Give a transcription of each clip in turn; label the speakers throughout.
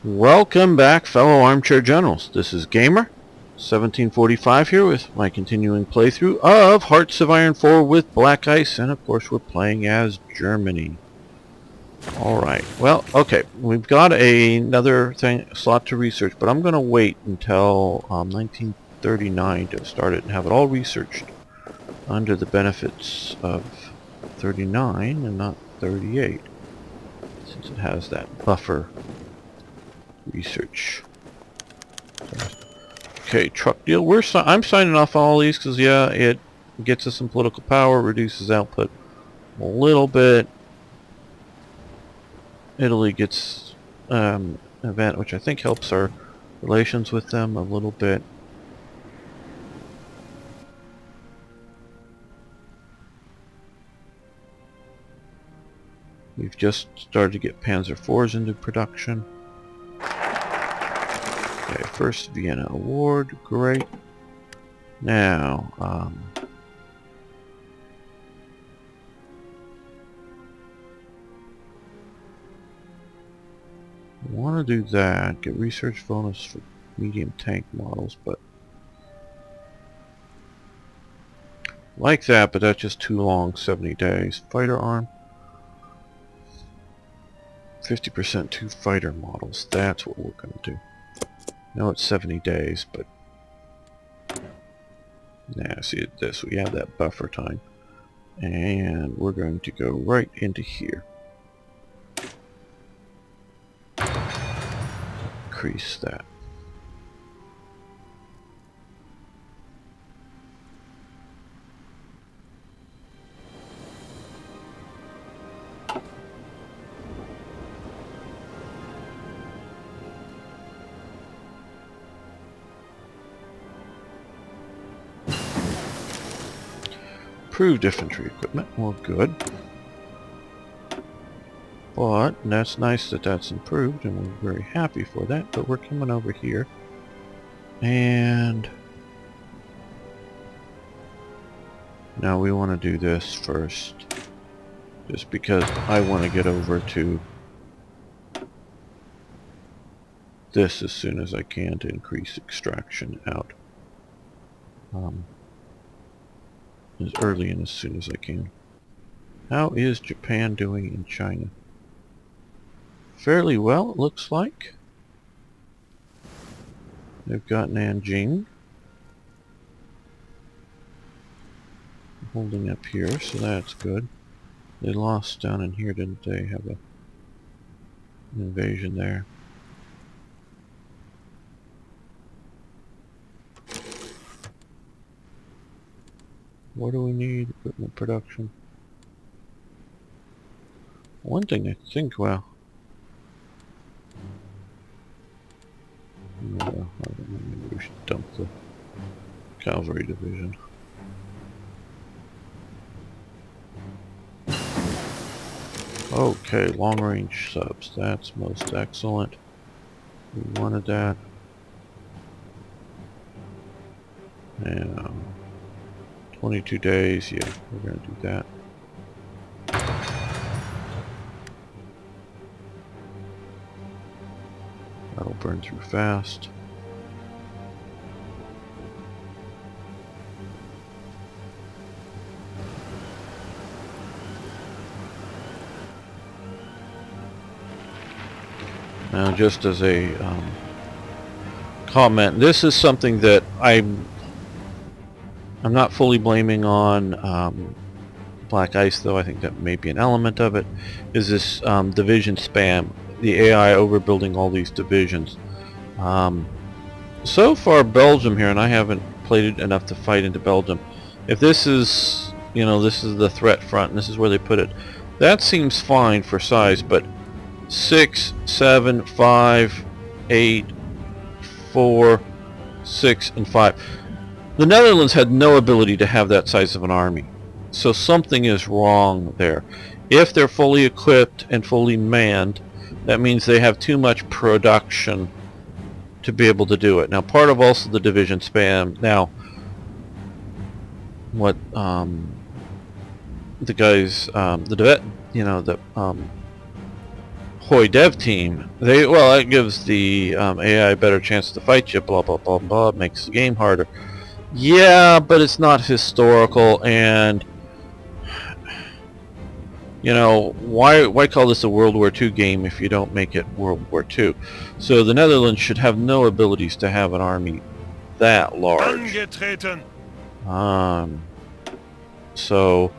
Speaker 1: Welcome back, fellow armchair generals. This is Gamer 1745 here with my continuing playthrough of Hearts of Iron 4 with Black Ice, and of course we're playing as Germany. Alright, well, okay, we've got another slot to research, but I'm going to wait until 1939 to start it and have it all researched under the benefits of 39 and not 38, since it has that buffer research. Okay, truck deal. I'm signing off all these because, yeah, it gets us some political power, reduces output a little bit. Italy gets an event which I think helps our relations with them a little bit. We've just started to get Panzer IVs into production. Okay, first Vienna Award, great. Now, I want to do that, get research bonus for medium tank models, but like that, but that's just too long, 70 days. Fighter arm, 50% to fighter models, that's what we're going to do. No, it's 70 days, but now see this, we have that buffer time, and we're going to go right into here. Increase that. Improved infantry equipment, well, good. But that's nice that that's improved, and we're very happy for that. But we're coming over here, and now we want to do this first, just because I want to get over to this as soon as I can to increase extraction out. As early and as soon as I can. How is Japan doing in China? Fairly well, it looks like. They've got Nanjing holding up here, so that's good. They lost down in here, didn't they? Have an invasion there. What do we need? Equipment production. One thing I think, well, I don't know, maybe we should dump the cavalry division. Okay, long range subs, that's most excellent. We wanted that. Now, 22 days, yeah, we're going to do that. That'll burn through fast. Now, just as a comment, this is something that I'm not fully blaming on Black Ice, though I think that may be an element of it, is this division spam, the AI overbuilding all these divisions. So far Belgium here, and I haven't played it enough to fight into Belgium, if this is, you know, this is the threat front and this is where they put it, that seems fine for size, but 6, 7, 5, 8, 4, 6, and 5. The Netherlands had no ability to have that size of an army, so something is wrong there. If they're fully equipped and fully manned, that means they have too much production to be able to do it. Now, part of also the division spam. Now, what the guys, the deploy dev team. Well, that gives the AI a better chance to fight you. Blah blah blah blah. Makes the game harder. Yeah, but it's not historical, and you know, why call this a World War II game if you don't make it World War II? So the Netherlands should have no abilities to have an army that large. So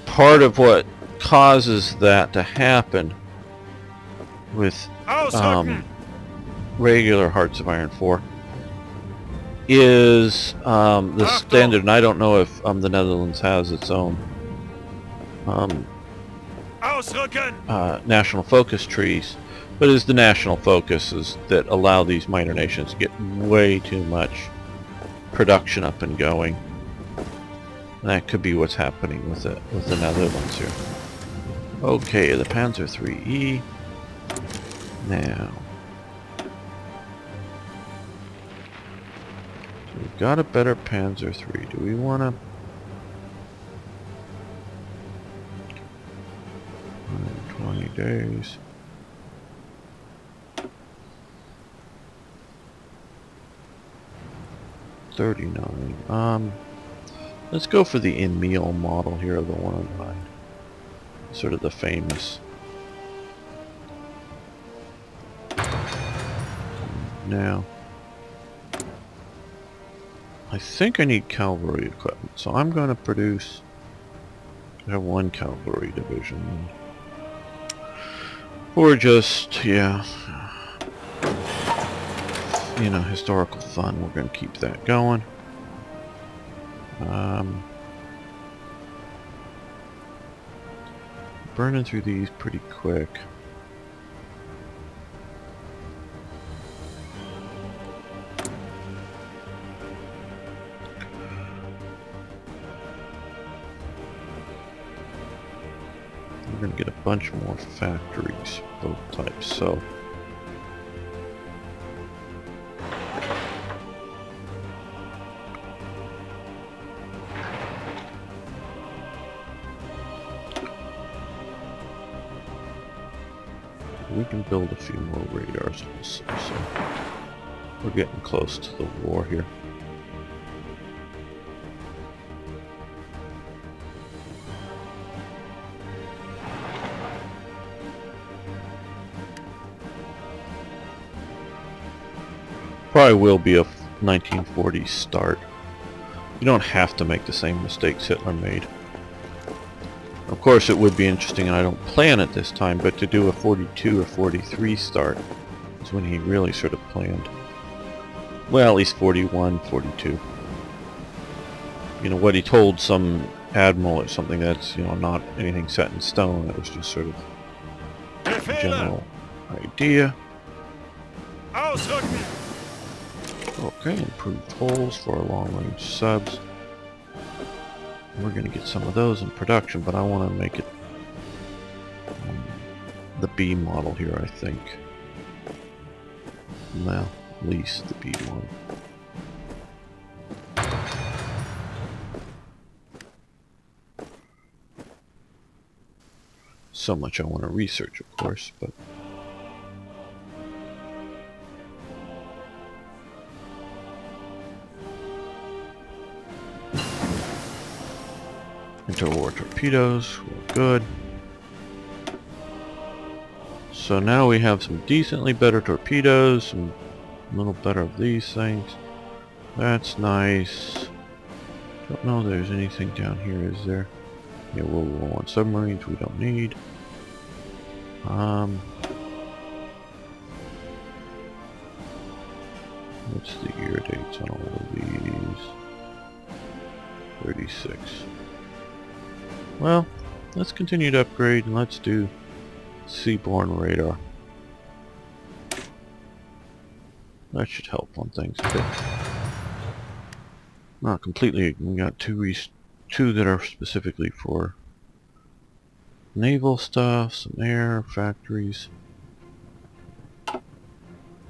Speaker 1: part of what causes that to happen with regular Hearts of Iron 4 is the standard, and I don't know if the Netherlands has its own national focus trees, but it's the national focuses that allow these minor nations to get way too much production up and going. And that could be what's happening with the Netherlands here. Okay, the Panzer IIIe. Now, so we've got a better Panzer III. Do we want to? 120 days. $39. Let's go for the Emil model here, the 109. Sort of the famous. Now, I think I need cavalry equipment, so I'm going to produce. I have one cavalry division. Or just, yeah, you know, historical fun. We're going to keep that going. Burning through these pretty quick. We're going to get a bunch more factories, both types, so we can build a few more radars also, so we're getting close to the war here. Probably will be a 1940s start. You don't have to make the same mistakes Hitler made. Of course it would be interesting, and I don't plan it this time, but to do a 42 or 43 start is when he really sort of planned. Well, at least 41, 42. You know, what he told some admiral or something, that's, you know, not anything set in stone. It was just sort of a general idea. Okay, improved holes for our long-range subs. We're going to get some of those in production, but I want to make it the B model here, I think. Well, at least the B one. So much I want to research, of course, but interwar torpedoes, we're good. So now we have some decently better torpedoes, some a little better of these things. That's nice. Don't know if there's anything down here, is there? Yeah, World War I submarines we don't need. What's the year dates on all of these? 36. Well, let's continue to upgrade and let's do seaborne radar. That should help on things a bit. Not completely. We got two that are specifically for naval stuff, some air, factories.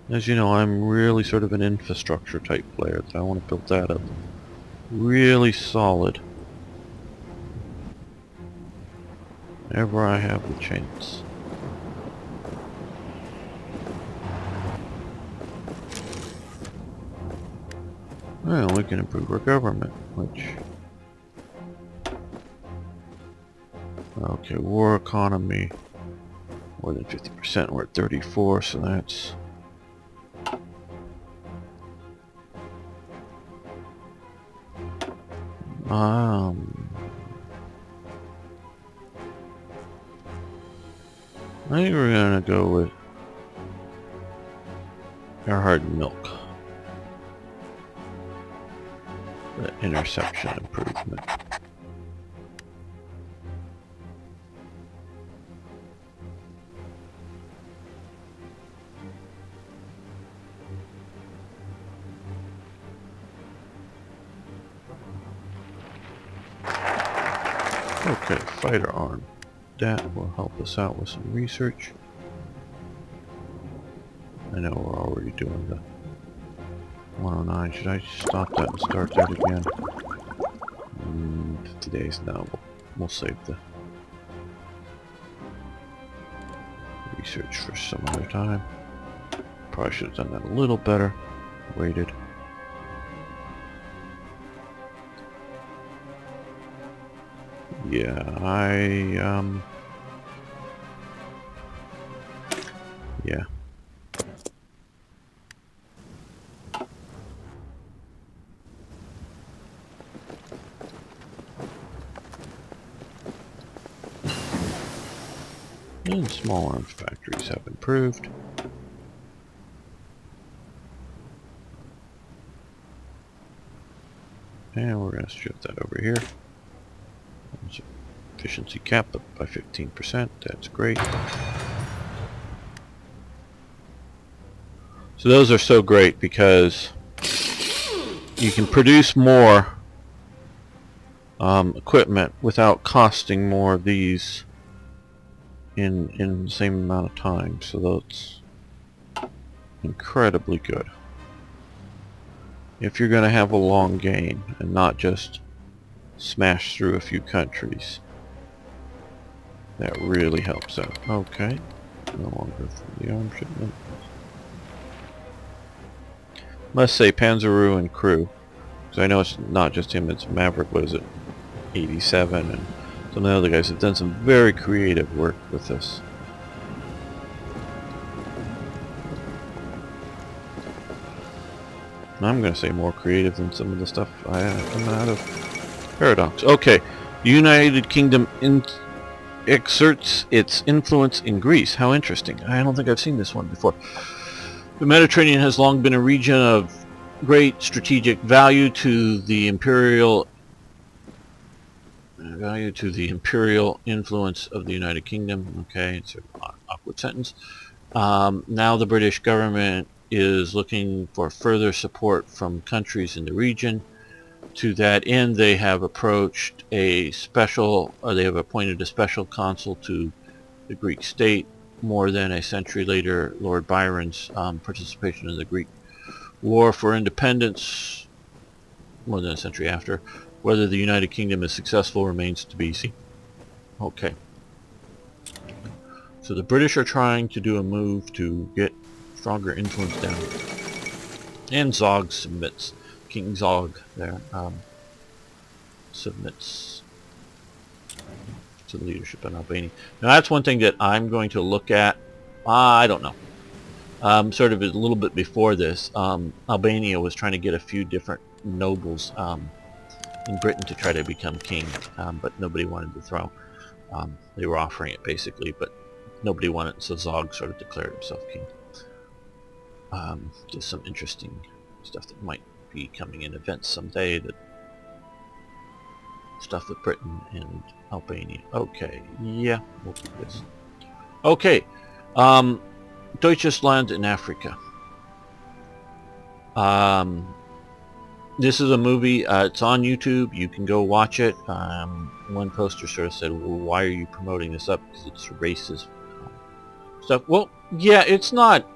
Speaker 1: As you know, I'm really sort of an infrastructure type player. I want to build that up really solid whenever I have the chance. Well, we can improve our government, which... Okay, war economy. More than 50%, we're at 34, so that's... I think we're gonna go with our hard milk. The interception improvement. Okay, fighter arm. That will help us out with some research. I know we're already doing the 109. Should I stop that and start that again? 50 days now. We'll save the research for some other time. Probably should have done that a little better. Waited. Yeah, yeah. And small arms factories have improved. And we're going to shift that over here. Efficiency cap up by 15%. That's great. So those are so great because you can produce more equipment without costing more of these in the same amount of time. So that's incredibly good if you're going to have a long game and not just smash through a few countries. That really helps out. Okay, no longer for the arm shipment. Must say Panzer and crew, because I know it's not just him, it's Maverick, what is it, 87, and some of the other guys have done some very creative work with this. I'm going to say more creative than some of the stuff I come out of Paradox. Okay, the United Kingdom exerts its influence in Greece. How interesting. I don't think I've seen this one before. The Mediterranean has long been a region of great strategic value to the imperial influence of the United Kingdom. Okay, it's an awkward sentence. Now the British government is looking for further support from countries in the region. To that end, they have approached they have appointed a special consul to the Greek state. More than a century later, Lord Byron's participation in the Greek War for Independence, more than a century after, whether the United Kingdom is successful remains to be seen. Okay. So the British are trying to do a move to get stronger influence down. And Zog submits. King Zog there submits to the leadership in Albania. Now that's one thing that I'm going to look at. I don't know. Sort of a little bit before this, Albania was trying to get a few different nobles in Britain to try to become king, but nobody wanted the throne. They were offering it basically, but nobody wanted, so Zog sort of declared himself king. Just some interesting stuff that might be coming in events someday, that stuff with Britain and Albania. Okay, yeah, we'll keep this. Okay, Deutsches Land in Africa. This is a movie, it's on YouTube, you can go watch it. One poster sort of said, well, why are you promoting this up? Because it's racist stuff. Well, yeah, it's not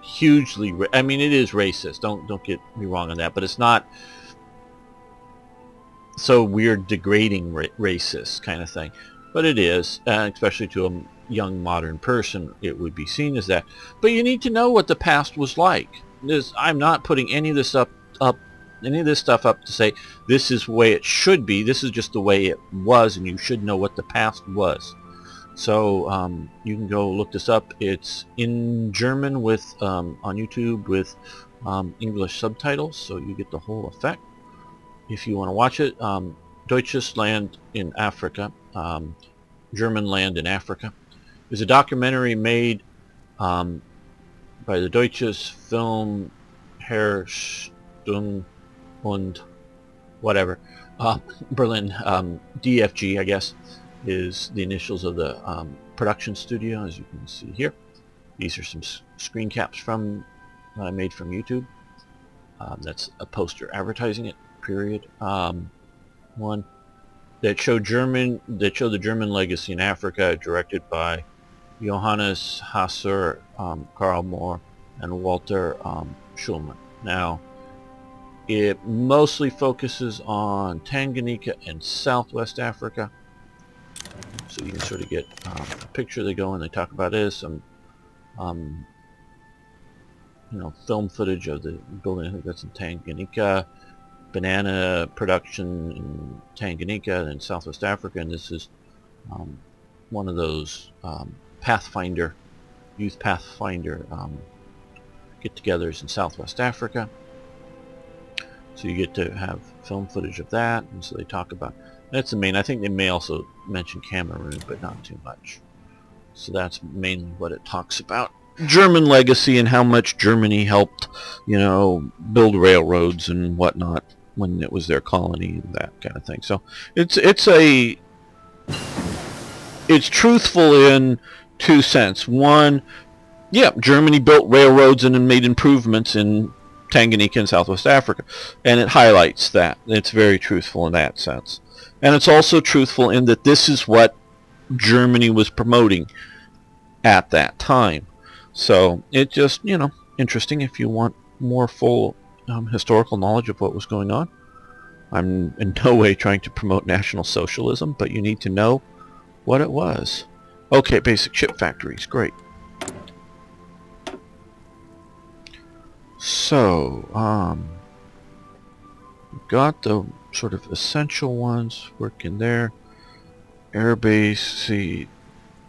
Speaker 1: hugely, I mean, it is racist, don't get me wrong on that, but it's not so weird, degrading racist kind of thing. But it is, especially to a young modern person, it would be seen as that. But you need to know what the past was like. I'm not putting any of this up any of this stuff up to say this is the way it should be. This is just the way it was, and you should know what the past was. So you can go look this up. It's in German with on YouTube with English subtitles, so you get the whole effect if you want to watch it. Deutsches Land in Africa, German Land in Africa, is a documentary made by the Deutsches Film Herrstung und whatever, Berlin, DFG, I guess, is the initials of the production studio, as you can see here. These are some screen caps from I made from YouTube. That's a poster advertising it. Period. One that showed the German legacy in Africa, directed by Johannes Hasser, Karl Mohr, and Walter Schulman. Now, it mostly focuses on Tanganyika and Southwest Africa, so you can sort of get a picture. They go and they talk about this, some film footage of the building. I think that's in Tanganyika, banana production in Tanganyika and Southwest Africa, and this is one of those Pathfinder, youth Pathfinder get-togethers in Southwest Africa. So you get to have film footage of that, and so they talk about, that's the main, I think they may also mention Cameroon, but not too much. So that's mainly what it talks about. German legacy and how much Germany helped, build railroads and whatnot when it was their colony and that kind of thing. So it's truthful in two sense. One, yeah, Germany built railroads and made improvements in Tanganyika and Southwest Africa, and it highlights that. It's very truthful in that sense. And it's also truthful in that this is what Germany was promoting at that time. So it just, interesting if you want more full historical knowledge of what was going on. I'm in no way trying to promote National Socialism, but you need to know what it was. Okay, basic chip factories, great. So, we've got the sort of essential ones working there. Airbase, see,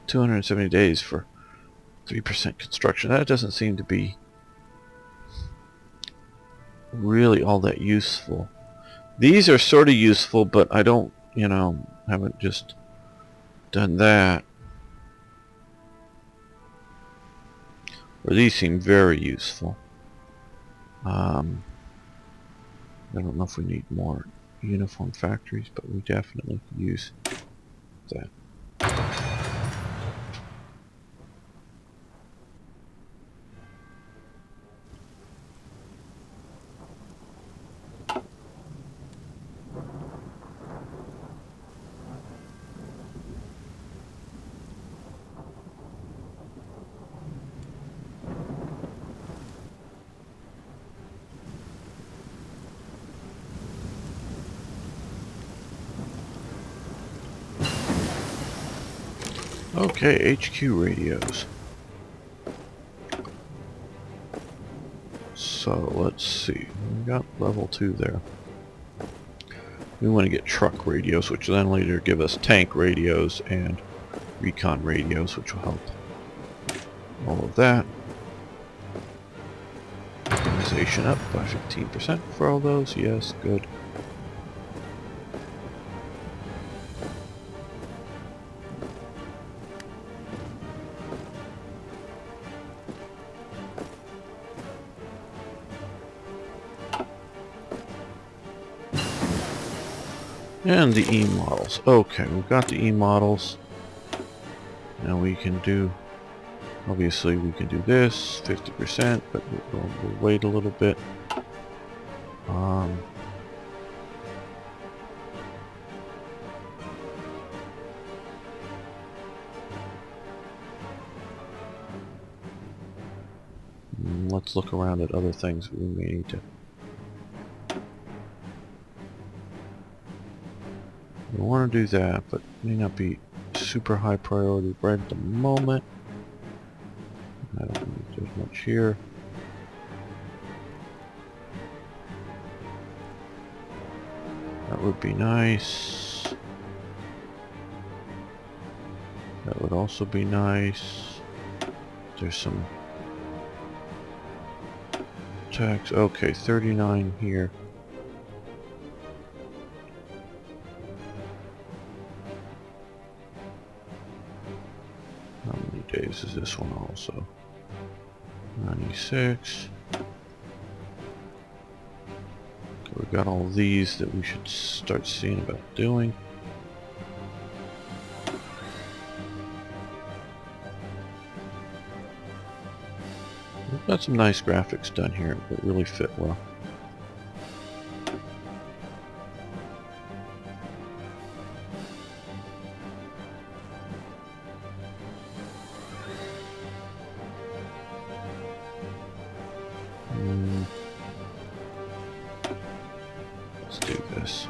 Speaker 1: 270 days for 3% construction. That doesn't seem to be really all that useful. These are sort of useful, but I don't, haven't just done that. Or these seem very useful. I don't know if we need more uniform factories, but we definitely could use that. Okay, HQ radios. So let's see, we got level 2 there. We want to get truck radios, which then later give us tank radios and recon radios, which will help all of that. Organization up by 15% for all those, yes, good. And the E models. Okay, we've got the E models. Now we can do, obviously we can do this, 50%, but we'll wait a little bit. Let's look around at other things we may need to. We want to do that, but may not be super high priority right at the moment. I don't think there's much here. would be nice. That would also be nice. There's some tax. Okay, 39 here. How many days is this one also? 96. Okay, we've got all these that we should start seeing about doing. We've got some nice graphics done here that really fit well. Let's do this.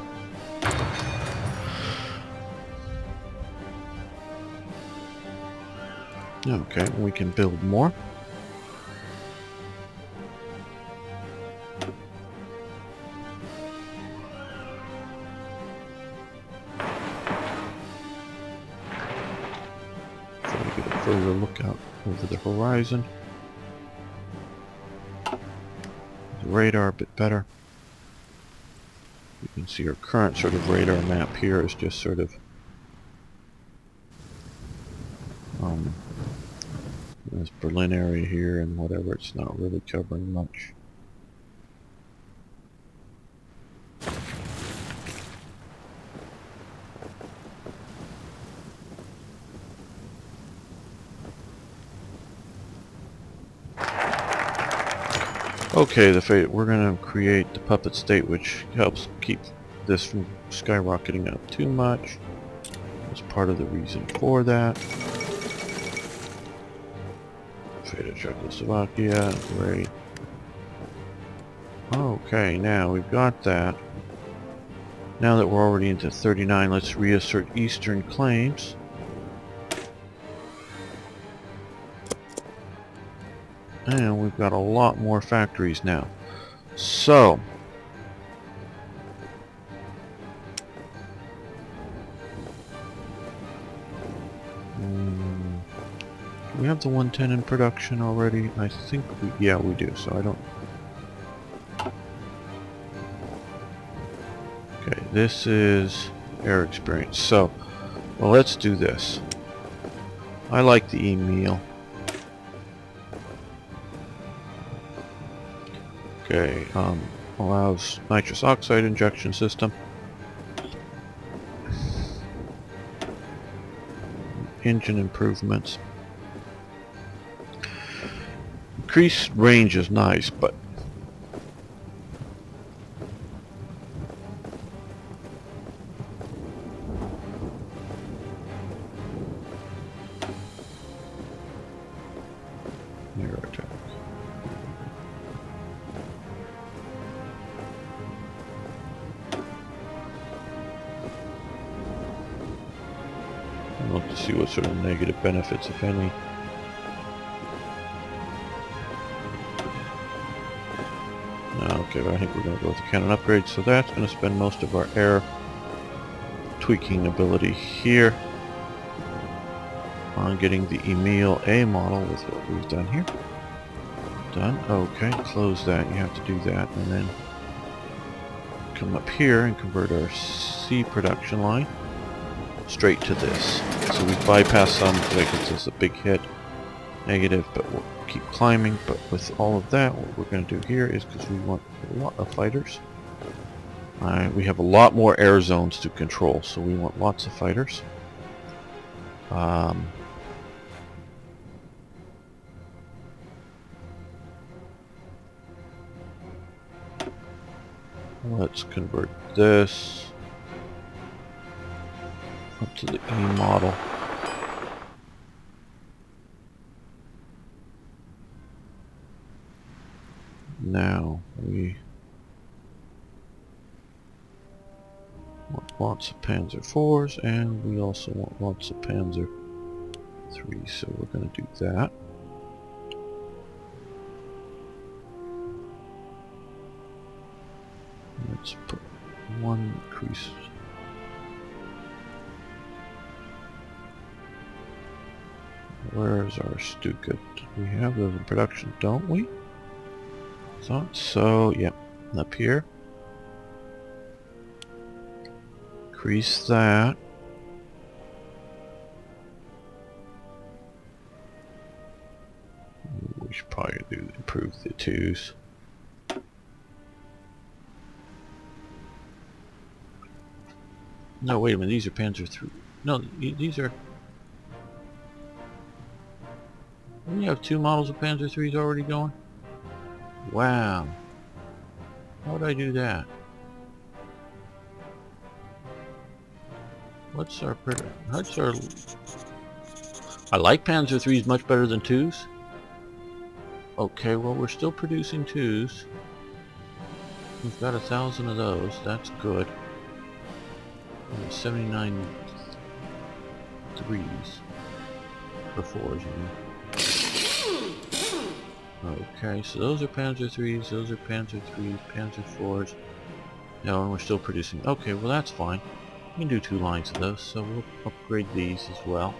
Speaker 1: Okay, we can build more. So we get a further look out over the horizon. The radar a bit better. You can see our current sort of radar map here is just sort of this Berlin area here and whatever. It's not really covering much. Okay, we're going to create the puppet state, which helps keep this from skyrocketing up too much. That's part of the reason for that. Fate of Czechoslovakia, great. Okay, now we've got that. Now that we're already into 39, let's reassert Eastern claims. And we've got a lot more factories now. So, we have the 110 in production already. I think yeah, we do. So I don't. Okay, this is air experience. So, well, let's do this. I like the e-meal. Okay, allows nitrous oxide injection system. Engine improvements. Increased range is nice, but air attack. I'll look to see what sort of negative benefits, if any. Okay, but I think we're going to go with the cannon upgrade, so that's going to spend most of our air tweaking ability here on getting the Emil A model with what we've done here. Done. Okay, close that. You have to do that, and then come up here and convert our C production line straight to this. So we bypass some, like it's just a big hit, negative, but we'll keep climbing. But with all of that, what we're going to do here is, because we want a lot of fighters, we have a lot more air zones to control, so we want lots of fighters. Let's convert this up to the E model. Now we want lots of Panzer IVs, and we also want lots of Panzer IIIs, so we're going to do that. Let's put One increase. Where's our Stuka? We have those in production, don't we? Thought so. Yep. Up here. Increase that. We should probably improve the 2s. No, wait a minute. These are Panzer III. No, these are... Don't you have 2 models of Panzer IIIs already going? Wow. How would I do that? What's our... I like Panzer IIIs much better than 2s. Okay, well we're still producing 2s. We've got 1,000 of those. That's good. 79 3s. Or 4s, you mean. Okay, so those are Panzer IIIs, those are Panzer IIIs, Panzer IVs. No, and we're still producing. Okay, well that's fine. We can do 2 lines of those, so we'll upgrade these as well.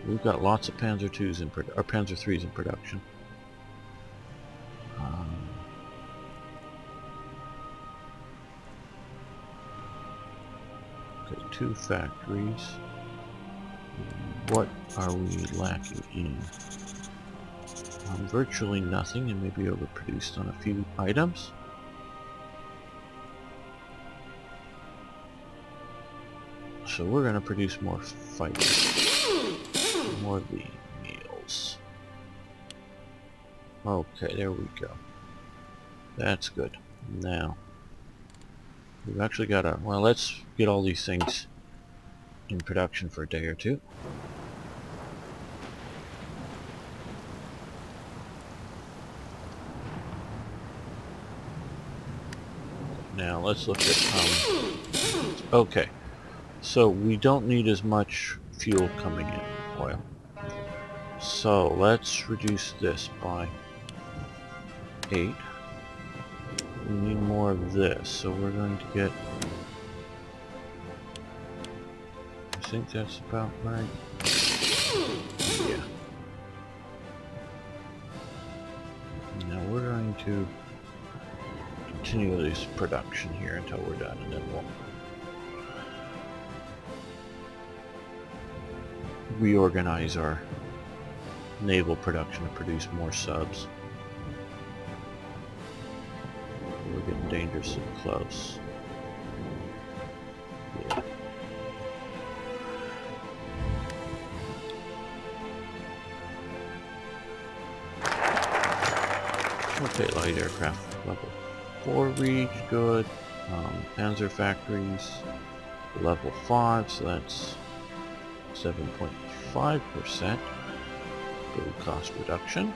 Speaker 1: We've got lots of Panzer IIs in or Panzer IIIs in production. Okay, 2 factories. What are we lacking in? Virtually nothing, and maybe overproduced on a few items. So we're going to produce more fighters. More lean meals. Okay, there we go. That's good. Now, we've actually got a... Well, let's get all these things in production for a day or 2. Now let's look at okay, so we don't need as much fuel coming in, oil. So let's reduce this by 8. We need more of this, so we're going to get... I think that's about right. Yeah. Now we're going to continue this production here until we're done, and then we'll reorganize our naval production to produce more subs. We're getting dangerously close. Yeah. Okay, light aircraft level 4 reach, good. Panzer factories level 5, so that's 7.5% build cost reduction.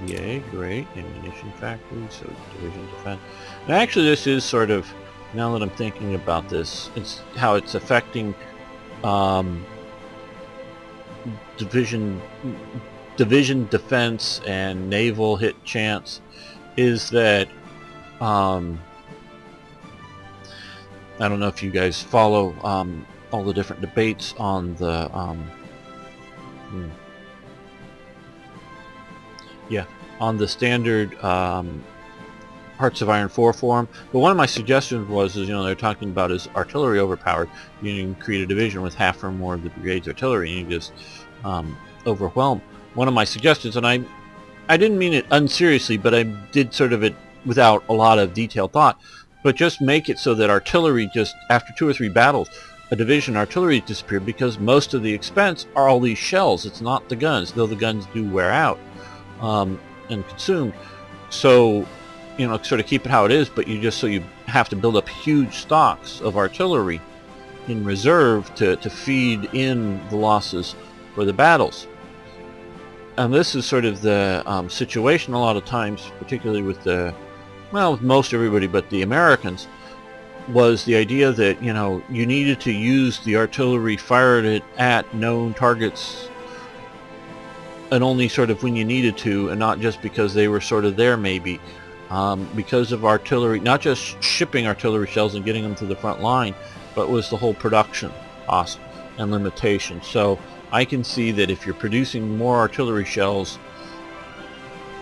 Speaker 1: Yay, great. Ammunition factory, so division defense. And actually this is sort of, now that I'm thinking about this, it's how it's affecting division defense and naval hit chance is that I don't know if you guys follow all the different debates on the on the standard Hearts of Iron 4 forum. But one of my suggestions was, you know, they're talking about is artillery overpowered. You can create a division with half or more of the brigade's artillery, and you just overwhelm. One of my suggestions, and I didn't mean it unseriously, but I did sort of it without a lot of detailed thought, but just make it so that artillery, just after 2 or 3 battles, a division artillery disappeared, because most of the expense are all these shells. It's not the guns, though the guns do wear out and consumed. So, you know, sort of keep it how it is, but you just, so you have to build up huge stocks of artillery in reserve to feed in the losses for the battles. And this is sort of the situation a lot of times, particularly with the, well, with most everybody but the Americans, was the idea that, you know, you needed to use the artillery, fired it at known targets and only sort of when you needed to, and not just because they were sort of there maybe. Because of artillery, not just shipping artillery shells and getting them to the front line, but was the whole production cost and limitation. So I can see that if you're producing more artillery shells,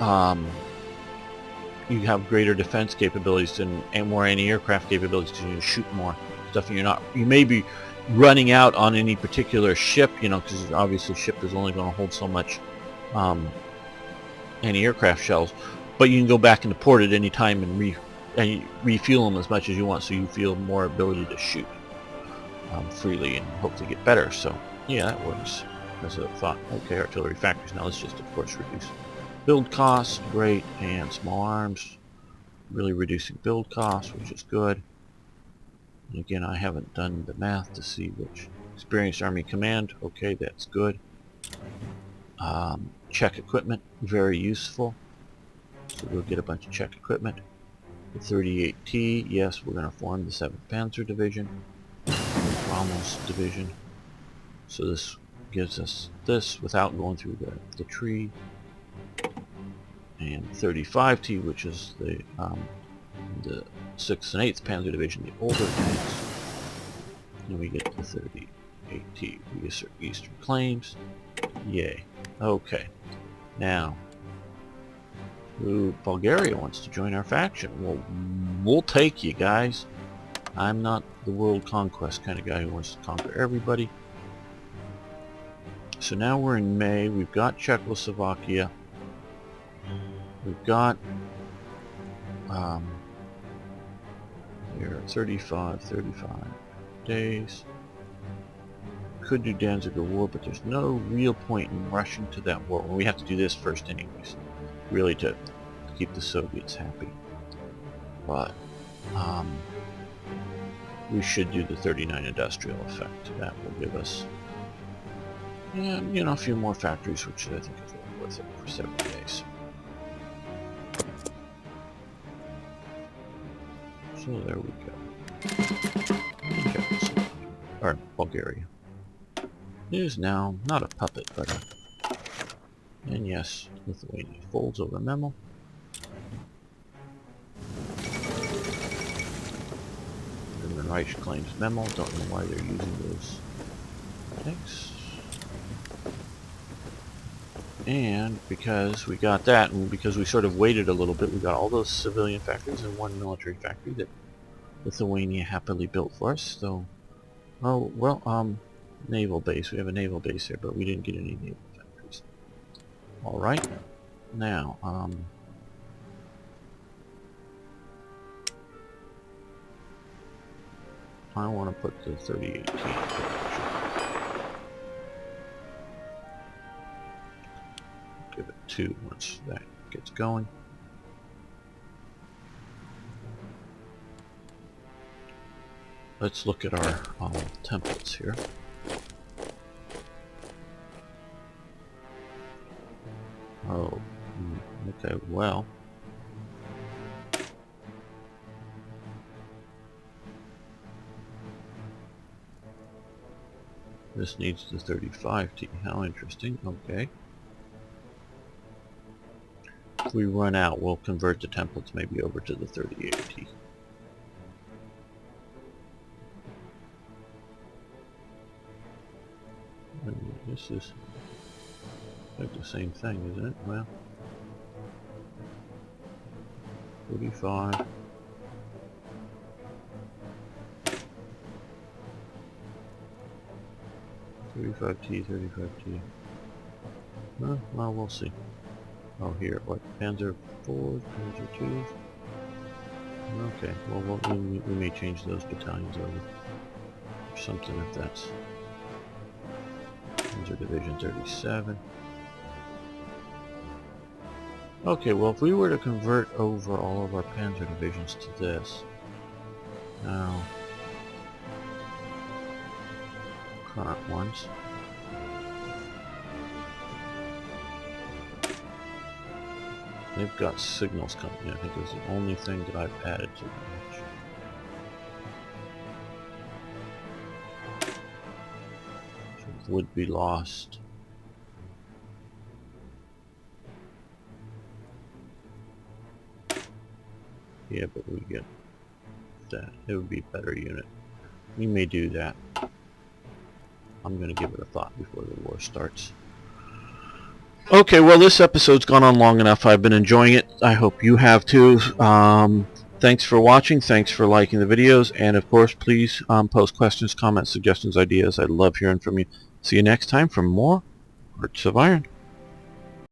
Speaker 1: you have greater defense capabilities and more anti-aircraft capabilities to shoot more stuff. And you may be running out on any particular ship, because obviously ship is only going to hold so much anti-aircraft shells, but you can go back into port at any time and refuel them as much as you want, so you feel more ability to shoot freely and hopefully get better. So yeah, that works as a thought. Okay, artillery factories. Now let's just of course reduce build costs. Great. And small arms, really reducing build costs, which is good. And again, I haven't done the math to see which experienced army command. Okay, that's good. Check equipment, very useful. So we'll get a bunch of check equipment. The 38T, yes, we're going to form the 7th Panzer Division, Rommel's Division. So this gives us this without going through the tree. And 35T, which is the 6th and 8th Panzer Division, the older tanks. And we get the 38T. We assert Eastern claims. Yay. Okay. Now, ooh, Bulgaria wants to join our faction. Well, we'll take you guys. I'm not the world conquest kind of guy who wants to conquer everybody. So now we're in May. We've got Czechoslovakia. We've got here 35 days. Could do Danziger War, but there's no real point in rushing to that war. Well, we have to do this first anyways, really to keep the Soviets happy. But we should do the 39 industrial effect. That will give us, a few more factories, which I think is really worth it for 70 days. So there we go. Or Bulgaria is now not a puppet, but and yes, Lithuania folds over memo. German Reich claims memo. Don't know why they're using those tanks. And because we got that, and because we sort of waited a little bit, we got all those civilian factories and one military factory that Lithuania happily built for us. So, oh well, naval base. We have a naval base here, but we didn't get any naval factories. All right, now I want to put the 3018. Give it 2 once that gets going. Let's look at our templates here. Oh, okay, well. This needs the 35T. How interesting. Okay. If we run out, we'll convert the templates maybe over to the 38T. This is like the same thing, isn't it? Well, 45. T, 35T. Well, we'll see. Oh, here, what? Panzer 4s, Panzer 2s? Okay, well, we may change those battalions over. Or something if that's Panzer Division 37. Okay, well, if we were to convert over all of our Panzer Divisions to this, now, current ones, they've got signals coming in. I think is the only thing that I've added to them. So would be lost. Yeah, but we get that. It would be a better unit. We may do that. I'm going to give it a thought before the war starts. Okay, well, this episode's gone on long enough. I've been enjoying it. I hope you have too. Thanks for watching. Thanks for liking the videos. And of course, please post questions, comments, suggestions, ideas. I'd love hearing from you. See you next time for more Hearts of Iron.